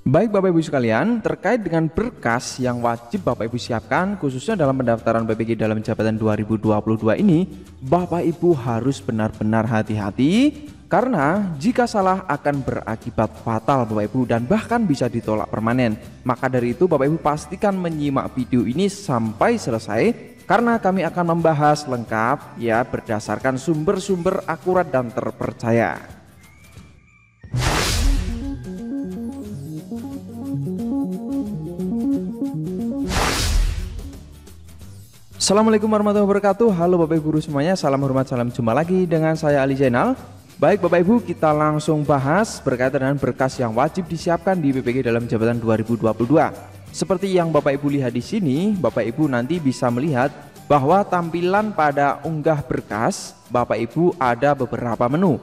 Baik Bapak Ibu sekalian, terkait dengan berkas yang wajib Bapak Ibu siapkan khususnya dalam pendaftaran PPG dalam jabatan 2022 ini, Bapak Ibu harus benar-benar hati-hati karena jika salah akan berakibat fatal Bapak Ibu dan bahkan bisa ditolak permanen. Maka dari itu Bapak Ibu pastikan menyimak video ini sampai selesai karena kami akan membahas lengkap ya berdasarkan sumber-sumber akurat dan terpercaya. Assalamualaikum warahmatullahi wabarakatuh. Halo Bapak Ibu guru semuanya, salam hormat, salam jumpa lagi dengan saya Ali Zainal. Baik Bapak Ibu, kita langsung bahas berkaitan dengan berkas yang wajib disiapkan di PPG dalam jabatan 2022. Seperti yang Bapak Ibu lihat di sini, Bapak Ibu nanti bisa melihat bahwa tampilan pada unggah berkas Bapak Ibu ada beberapa menu.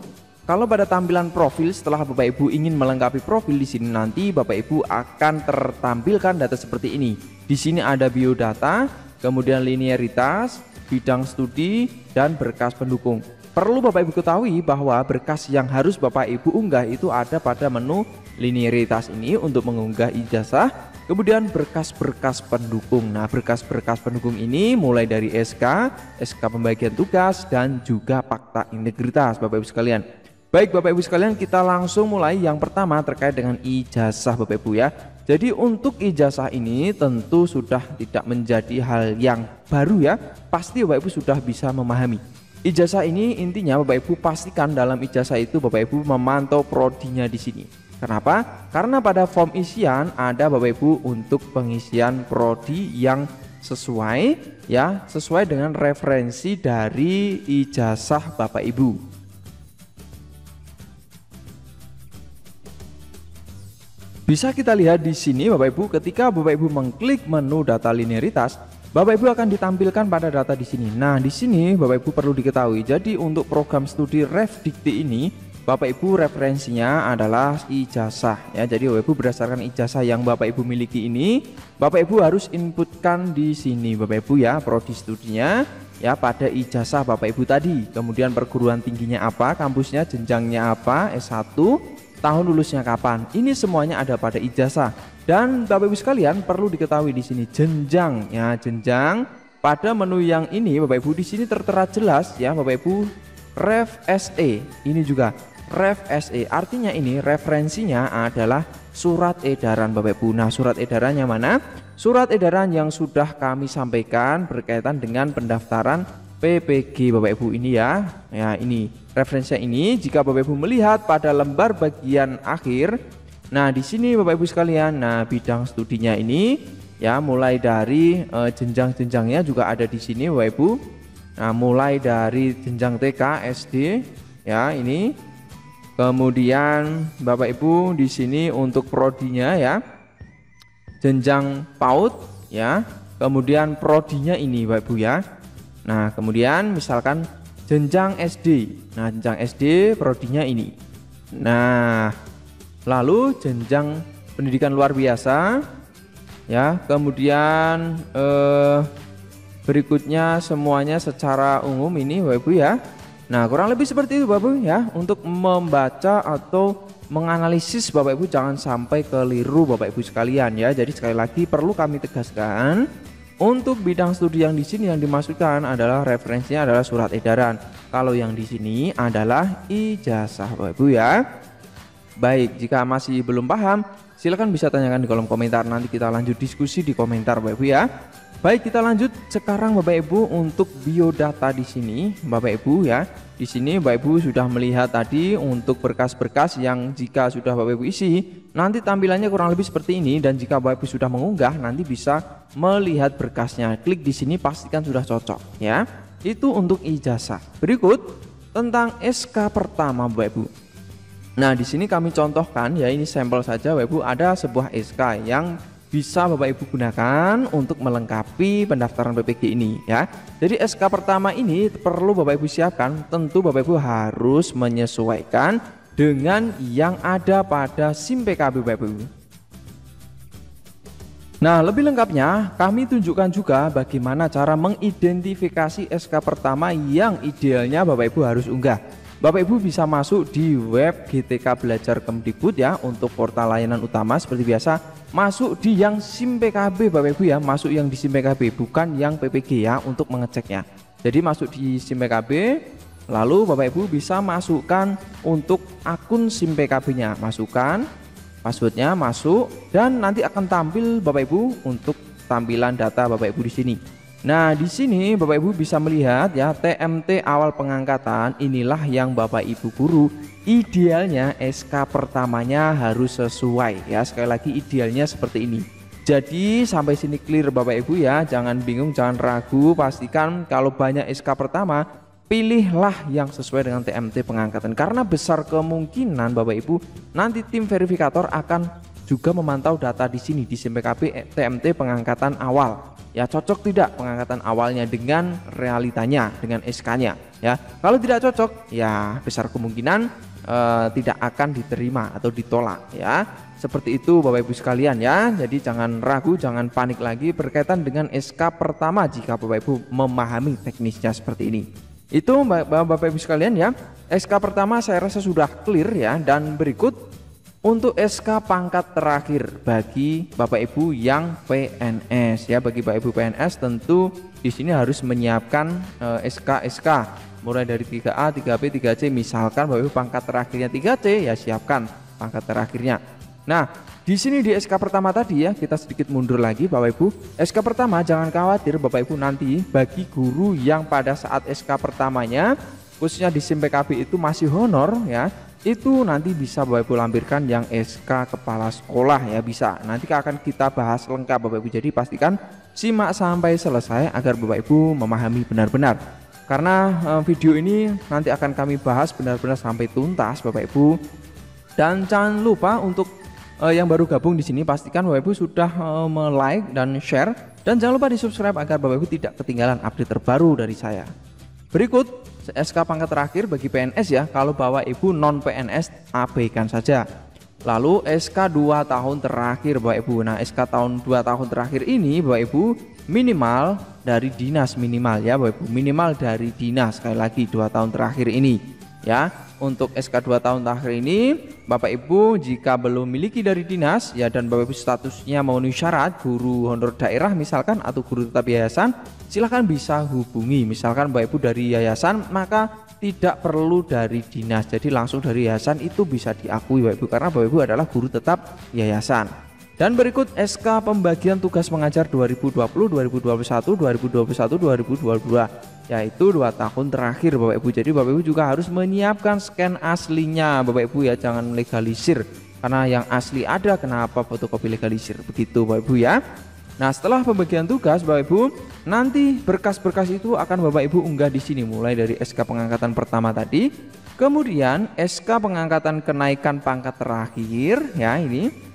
Kalau pada tampilan profil, setelah Bapak Ibu ingin melengkapi profil di sini nanti Bapak Ibu akan tertampilkan data seperti ini. Di sini ada biodata, kemudian linearitas, bidang studi, dan berkas pendukung. Perlu Bapak Ibu ketahui bahwa berkas yang harus Bapak Ibu unggah itu ada pada menu linearitas ini untuk mengunggah ijazah, kemudian berkas-berkas pendukung. Nah, berkas-berkas pendukung ini mulai dari SK, SK pembagian tugas, dan juga fakta integritas Bapak Ibu sekalian. Baik Bapak Ibu sekalian, kita langsung mulai. Yang pertama terkait dengan ijazah Bapak Ibu ya. Jadi untuk ijazah ini tentu sudah tidak menjadi hal yang baru ya. Pasti Bapak Ibu sudah bisa memahami. Ijazah ini intinya Bapak Ibu pastikan dalam ijazah itu Bapak Ibu memantau prodinya di sini. Kenapa? Karena pada form isian ada Bapak Ibu untuk pengisian prodi yang sesuai ya, sesuai dengan referensi dari ijazah Bapak Ibu. Bisa kita lihat di sini Bapak Ibu, ketika Bapak Ibu mengklik menu data linearitas, Bapak Ibu akan ditampilkan pada data di sini. Nah, di sini Bapak Ibu perlu diketahui. Jadi untuk program studi Refdikti ini, Bapak Ibu referensinya adalah ijazah ya. Jadi Bapak Ibu berdasarkan ijazah yang Bapak Ibu miliki ini, Bapak Ibu harus inputkan di sini Bapak Ibu ya, prodi studinya ya pada ijazah Bapak Ibu tadi. Kemudian perguruan tingginya apa, kampusnya, jenjangnya apa, S1, tahun lulusnya kapan. Ini semuanya ada pada ijazah. Dan Bapak Ibu sekalian perlu diketahui di sini jenjang ya, jenjang pada menu yang ini Bapak Ibu di sini tertera jelas ya Bapak Ibu, Ref SE. Ini juga Ref SE. Artinya ini referensinya adalah surat edaran Bapak Ibu. Nah, surat edarannya mana? Surat edaran yang sudah kami sampaikan berkaitan dengan pendaftaran PPG Bapak Ibu ini ya. Ya, ini referensinya ini jika Bapak Ibu melihat pada lembar bagian akhir. Nah, di sini Bapak Ibu sekalian, nah bidang studinya ini ya mulai dari jenjang-jenjangnya juga ada di sini Bapak Ibu. Nah, mulai dari jenjang TK, SD ya ini. Kemudian Bapak Ibu di sini untuk prodinya ya. Jenjang PAUD ya. Kemudian prodinya ini Bapak Ibu ya. Nah, kemudian misalkan jenjang SD. Nah, jenjang SD prodinya ini. Nah, lalu jenjang pendidikan luar biasa ya. Kemudian berikutnya semuanya secara umum ini Bapak Ibu ya. Nah, kurang lebih seperti itu Bapak Ibu ya. Untuk membaca atau menganalisis Bapak Ibu jangan sampai keliru Bapak Ibu sekalian ya. Jadi sekali lagi perlu kami tegaskan, untuk bidang studi yang di sini yang dimasukkan adalah referensinya adalah surat edaran. Kalau yang di sini adalah ijazah Bapak Ibu ya. Baik, jika masih belum paham, silakan bisa tanyakan di kolom komentar. Nanti kita lanjut diskusi di komentar Bapak Ibu ya. Baik, kita lanjut sekarang Bapak Ibu untuk biodata di sini Bapak Ibu ya. Di sini Bapak Ibu sudah melihat tadi untuk berkas-berkas yang jika sudah Bapak Ibu isi, nanti tampilannya kurang lebih seperti ini. Dan jika Bapak Ibu sudah mengunggah, nanti bisa melihat berkasnya. Klik di sini pastikan sudah cocok ya. Itu untuk ijazah. Berikut tentang SK pertama Bapak Ibu. Nah, di sini kami contohkan ya, ini sampel saja Bapak Ibu, ada sebuah SK yang bisa Bapak Ibu gunakan untuk melengkapi pendaftaran PPG ini ya. Jadi SK pertama ini perlu Bapak Ibu siapkan, tentu Bapak Ibu harus menyesuaikan dengan yang ada pada SIM PKB Bapak Ibu. Nah, lebih lengkapnya kami tunjukkan juga bagaimana cara mengidentifikasi SK pertama yang idealnya Bapak Ibu harus unggah. Bapak Ibu bisa masuk di web GTK Belajar Kemdikbud ya, untuk portal layanan utama seperti biasa. Masuk di yang SIM PKB Bapak Ibu ya, masuk yang di SIM PKB, bukan yang PPG ya, untuk mengeceknya. Jadi masuk di SIM PKB, lalu Bapak Ibu bisa masukkan untuk akun SIM PKB-nya, masukkan passwordnya, masuk, dan nanti akan tampil Bapak Ibu untuk tampilan data Bapak Ibu di sini. Nah, di sini Bapak Ibu bisa melihat ya, TMT awal pengangkatan inilah yang Bapak Ibu guru idealnya SK pertamanya harus sesuai ya. Sekali lagi idealnya seperti ini. Jadi sampai sini clear Bapak Ibu ya, jangan bingung, jangan ragu, pastikan kalau banyak SK pertama, pilihlah yang sesuai dengan TMT pengangkatan, karena besar kemungkinan Bapak Ibu nanti tim verifikator akan juga memantau data di sini di SIM PKB TMT pengangkatan awal. Ya, cocok tidak pengangkatan awalnya dengan realitanya, dengan SK-nya ya. Kalau tidak cocok ya besar kemungkinan tidak akan diterima atau ditolak ya. Seperti itu Bapak Ibu sekalian ya. Jadi jangan ragu, jangan panik lagi berkaitan dengan SK pertama jika Bapak Ibu memahami teknisnya seperti ini. Itu Bapak Ibu sekalian ya. SK pertama saya rasa sudah clear ya, dan berikut untuk SK pangkat terakhir bagi Bapak Ibu yang PNS ya. Bagi Bapak Ibu PNS tentu di sini harus menyiapkan SK mulai dari 3A, 3B, 3C. Misalkan Bapak Ibu pangkat terakhirnya 3C ya, siapkan pangkat terakhirnya. Nah, di sini di SK pertama tadi ya, kita sedikit mundur lagi Bapak Ibu. SK pertama jangan khawatir Bapak Ibu, nanti bagi guru yang pada saat SK pertamanya khususnya di SIM PKB itu masih honor ya, itu nanti bisa Bapak Ibu lampirkan yang SK kepala sekolah ya, bisa. Nanti akan kita bahas lengkap Bapak Ibu. Jadi pastikan simak sampai selesai agar Bapak Ibu memahami benar-benar. Karena video ini nanti akan kami bahas benar-benar sampai tuntas Bapak Ibu. Dan jangan lupa untuk yang baru gabung di sini, pastikan Bapak Ibu sudah like dan share, dan jangan lupa di subscribe agar Bapak Ibu tidak ketinggalan update terbaru dari saya. Berikut SK pangkat terakhir bagi PNS ya. Kalau Bapak Ibu non PNS abaikan saja. Lalu SK 2 tahun terakhir Bapak Ibu. Nah, SK tahun 2 tahun terakhir ini Bapak Ibu minimal dari dinas, minimal ya Bapak Ibu, minimal dari dinas. Sekali lagi 2 tahun terakhir ini ya. Untuk SK 2 tahun terakhir ini Bapak Ibu jika belum memiliki dari dinas ya, dan Bapak Ibu statusnya memenuhi syarat guru honor daerah misalkan atau guru tetap yayasan, silahkan bisa hubungi. Misalkan Bapak Ibu dari yayasan, maka tidak perlu dari dinas, jadi langsung dari yayasan itu bisa diakui Bapak Ibu, karena Bapak Ibu adalah guru tetap yayasan. Dan berikut SK pembagian tugas mengajar 2020, 2021, 2021, 2022, yaitu 2 tahun terakhir Bapak Ibu. Jadi Bapak Ibu juga harus menyiapkan scan aslinya Bapak Ibu ya, jangan legalisir, karena yang asli ada, kenapa fotokopi legalisir, begitu Bapak Ibu ya. Nah, setelah pembagian tugas Bapak Ibu, nanti berkas-berkas itu akan Bapak Ibu unggah di sini, mulai dari SK pengangkatan pertama tadi, kemudian SK pengangkatan kenaikan pangkat terakhir ya, ini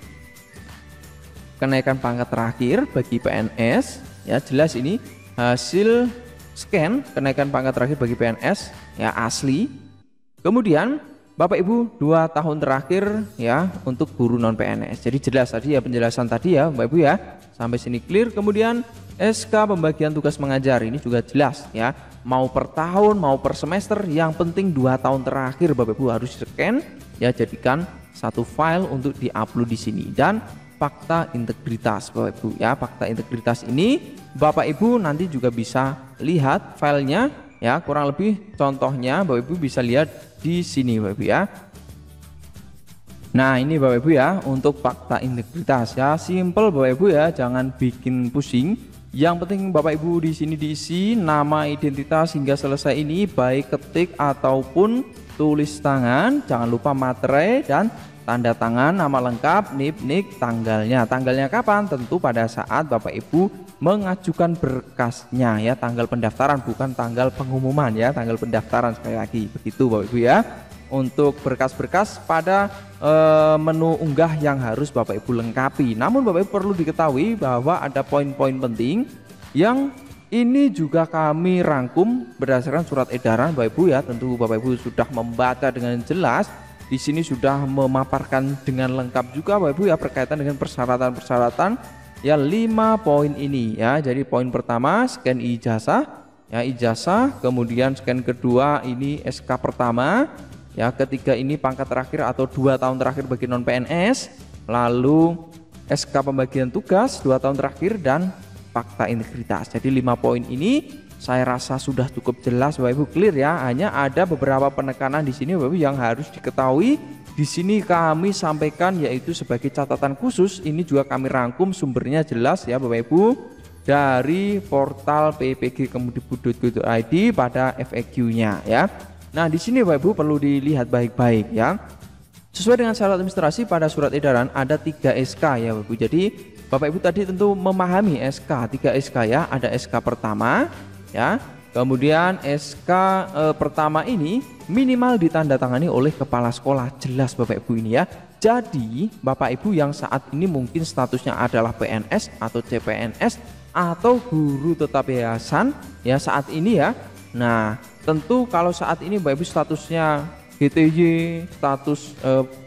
kenaikan pangkat terakhir bagi PNS ya, jelas ini hasil scan kenaikan pangkat terakhir bagi PNS ya, asli. Kemudian Bapak Ibu 2 tahun terakhir ya untuk guru non PNS. Jadi jelas tadi ya, penjelasan tadi ya Bapak Ibu ya, sampai sini clear. Kemudian SK pembagian tugas mengajar ini juga jelas ya, mau per tahun mau per semester, yang penting 2 tahun terakhir Bapak Ibu harus scan ya, jadikan satu file untuk diupload di sini. Dan fakta integritas Bapak Ibu ya, fakta integritas ini Bapak Ibu nanti juga bisa lihat filenya ya, kurang lebih contohnya Bapak Ibu bisa lihat di sini Bapak Ibu ya. Nah, ini Bapak Ibu ya untuk fakta integritas ya, simple Bapak Ibu ya, jangan bikin pusing. Yang penting Bapak Ibu di sini diisi nama, identitas hingga selesai ini, baik ketik ataupun tulis tangan. Jangan lupa materai dan tanda tangan, nama lengkap, NIP, tanggalnya. Tanggalnya kapan? Tentu pada saat Bapak Ibu mengajukan berkasnya ya, tanggal pendaftaran bukan tanggal pengumuman ya, tanggal pendaftaran sekali lagi. Begitu Bapak Ibu ya. Untuk berkas-berkas pada menu unggah yang harus Bapak Ibu lengkapi. Namun Bapak Ibu perlu diketahui bahwa ada poin-poin penting yang ini juga kami rangkum berdasarkan surat edaran Bapak Ibu ya. Tentu Bapak Ibu sudah membaca dengan jelas. Di sini sudah memaparkan dengan lengkap juga Bapak Ibu ya, berkaitan dengan persyaratan-persyaratan ya, 5 poin ini ya. Jadi poin pertama scan ijazah, ya, ijazah, kemudian scan kedua ini SK pertama, ya, ketiga ini pangkat terakhir atau 2 tahun terakhir bagi non PNS, lalu SK pembagian tugas 2 tahun terakhir dan fakta integritas. Jadi 5 poin ini saya rasa sudah cukup jelas Bapak Ibu, clear ya. Hanya ada beberapa penekanan di sini Bapak Ibu yang harus diketahui. Di sini kami sampaikan yaitu sebagai catatan khusus, ini juga kami rangkum sumbernya jelas ya Bapak Ibu dari portal ppg.kemdikbud.go.id pada FAQ-nya ya. Nah, di sini Bapak Ibu perlu dilihat baik-baik ya. Sesuai dengan syarat administrasi pada surat edaran ada 3 SK ya Bapak Ibu. Jadi Bapak Ibu tadi tentu memahami SK, 3 SK ya. Ada SK pertama ya, kemudian SK pertama ini minimal ditandatangani oleh kepala sekolah, jelas Bapak Ibu ini ya. Jadi Bapak Ibu yang saat ini mungkin statusnya adalah PNS atau CPNS atau guru tetap yayasan ya saat ini ya. Nah, tentu kalau saat ini Bapak Ibu statusnya GTY, status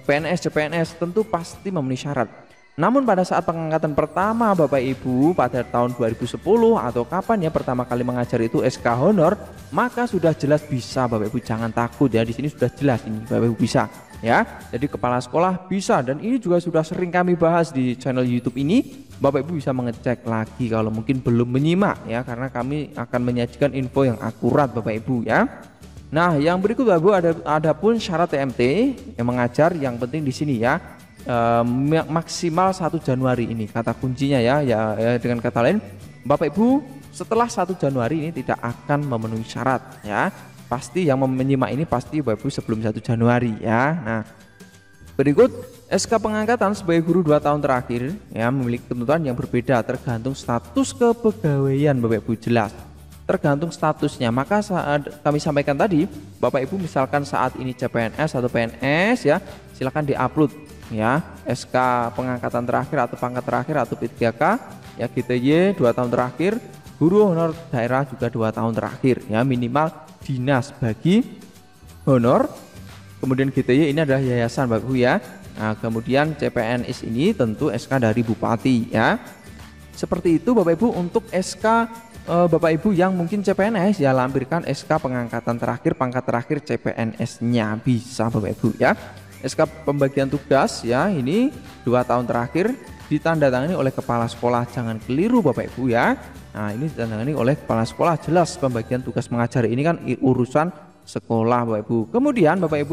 PNS, CPNS tentu pasti memenuhi syarat. Namun pada saat pengangkatan pertama Bapak Ibu pada tahun 2010 atau kapan ya pertama kali mengajar itu SK honor, maka sudah jelas bisa Bapak Ibu, jangan takut ya, di sini sudah jelas ini Bapak Ibu bisa ya. Jadi kepala sekolah bisa, dan ini juga sudah sering kami bahas di channel YouTube ini. Bapak Ibu bisa mengecek lagi kalau mungkin belum menyimak ya, karena kami akan menyajikan info yang akurat Bapak Ibu ya. Nah, yang berikut Bapak Ibu ada pun syarat TMT yang mengajar, yang penting di sini ya. Maksimal 1 Januari ini kata kuncinya ya, dengan kata lain Bapak Ibu setelah 1 Januari ini tidak akan memenuhi syarat ya. Pasti yang menyimak ini pasti Bapak Ibu sebelum 1 Januari ya. Nah, berikut SK pengangkatan sebagai guru 2 tahun terakhir ya memiliki ketentuan yang berbeda tergantung status kepegawaian Bapak Ibu, jelas tergantung statusnya. Maka saat kami sampaikan tadi Bapak Ibu misalkan saat ini CPNS atau PNS ya, silakan diupload ya SK pengangkatan terakhir atau pangkat terakhir atau P3K ya, GTY 2 tahun terakhir, guru honor daerah juga 2 tahun terakhir ya, minimal dinas bagi honor. Kemudian GTY ini adalah yayasan Bapak Ibu ya. Nah, kemudian CPNS ini tentu SK dari bupati ya. Seperti itu Bapak Ibu untuk SK Bapak Ibu yang mungkin CPNS ya, lampirkan SK pengangkatan terakhir pangkat terakhir CPNS-nya bisa Bapak Ibu ya. SK pembagian tugas ya, ini 2 tahun terakhir ditandatangani oleh kepala sekolah, jangan keliru Bapak Ibu ya. Nah, ini ditandatangani oleh kepala sekolah, jelas pembagian tugas mengajar ini kan urusan sekolah Bapak Ibu. Kemudian Bapak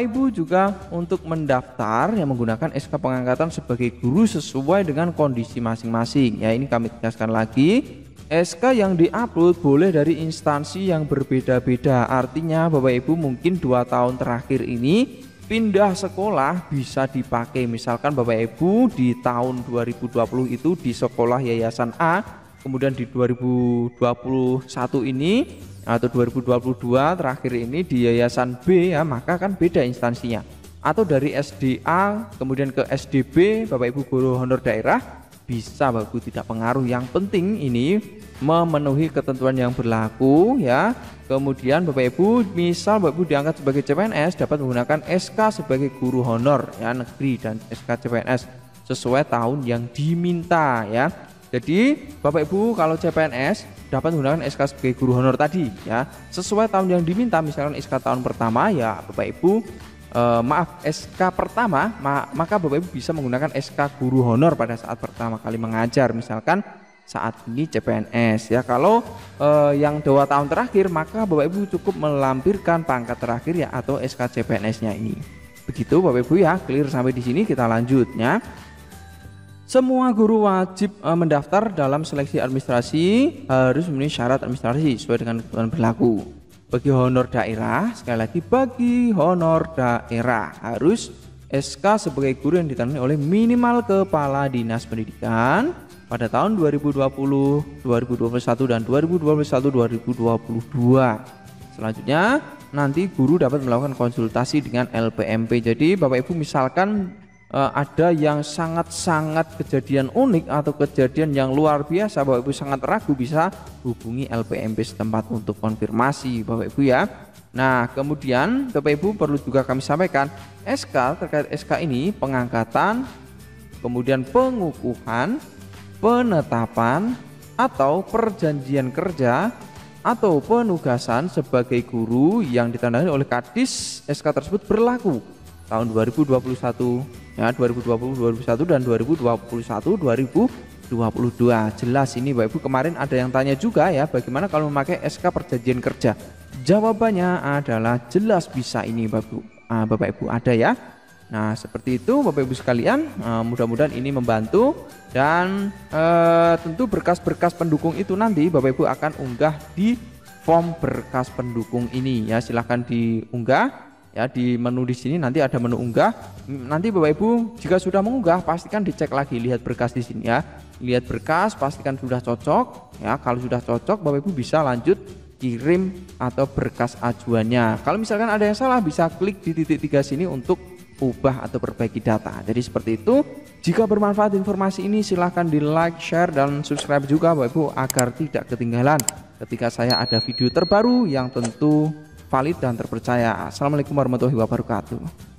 Ibu juga untuk mendaftar yang menggunakan SK pengangkatan sebagai guru sesuai dengan kondisi masing-masing ya. Ini kami tegaskan lagi, SK yang diupload boleh dari instansi yang berbeda-beda. Artinya Bapak Ibu mungkin 2 tahun terakhir ini pindah sekolah bisa dipakai. Misalkan Bapak Ibu di tahun 2020 itu di sekolah yayasan A, kemudian di 2021 ini atau 2022 terakhir ini di yayasan B ya, maka kan beda instansinya. Atau dari SDA kemudian ke SDB Bapak Ibu guru honor daerah, bisa Bapak Ibu, tidak pengaruh. Yang penting ini memenuhi ketentuan yang berlaku ya. Kemudian Bapak Ibu misal Bapak Ibu diangkat sebagai CPNS dapat menggunakan SK sebagai guru honor ya negeri dan SK CPNS sesuai tahun yang diminta ya. Jadi Bapak Ibu kalau CPNS dapat menggunakan SK sebagai guru honor tadi ya, sesuai tahun yang diminta. Misalkan SK tahun pertama ya Bapak Ibu SK pertama, maka Bapak Ibu bisa menggunakan SK guru honor pada saat pertama kali mengajar, misalkan saat ini CPNS ya. Kalau yang 2 tahun terakhir maka Bapak Ibu cukup melampirkan pangkat terakhir ya atau SK CPNS-nya ini. Begitu Bapak Ibu ya, clear sampai di sini. Kita lanjutnya. Semua guru wajib mendaftar dalam seleksi administrasi harus memenuhi syarat administrasi sesuai dengan ketentuan berlaku. Bagi honor daerah, sekali lagi bagi honor daerah harus SK sebagai guru yang ditandai oleh minimal kepala dinas pendidikan pada tahun 2020, 2021 dan 2021-2022. Selanjutnya nanti guru dapat melakukan konsultasi dengan LPMP. Jadi Bapak Ibu misalkan ada yang sangat-sangat kejadian unik atau kejadian yang luar biasa, Bapak Ibu sangat ragu, bisa hubungi LPMP setempat untuk konfirmasi Bapak Ibu ya. Nah, kemudian Bapak Ibu perlu juga kami sampaikan SK terkait SK ini pengangkatan, kemudian pengukuhan, penetapan atau perjanjian kerja atau penugasan sebagai guru yang ditandai oleh Kadis. SK tersebut berlaku tahun 2021 ya, 2020, 2021 dan 2021, 2022. Jelas ini Bapak Ibu. Kemarin ada yang tanya juga ya, bagaimana kalau memakai SK perjanjian kerja? Jawabannya adalah jelas bisa ini Bapak Ibu ada ya. Nah seperti itu Bapak Ibu sekalian, mudah-mudahan ini membantu. Dan tentu berkas-berkas pendukung itu nanti Bapak Ibu akan unggah di form berkas pendukung ini ya. Silahkan diunggah ya, di menu di sini nanti ada menu unggah. Nanti Bapak Ibu jika sudah mengunggah pastikan dicek lagi, lihat berkas di sini ya. Lihat berkas, pastikan sudah cocok ya. Kalau sudah cocok Bapak Ibu bisa lanjut kirim atau berkas ajuannya. Kalau misalkan ada yang salah bisa klik di titik 3 sini untuk ubah atau perbaiki data. Jadi seperti itu. Jika bermanfaat informasi ini silahkan di like, share, dan subscribe juga Bapak Ibu agar tidak ketinggalan ketika saya ada video terbaru yang tentu valid dan terpercaya. Assalamualaikum warahmatullahi wabarakatuh.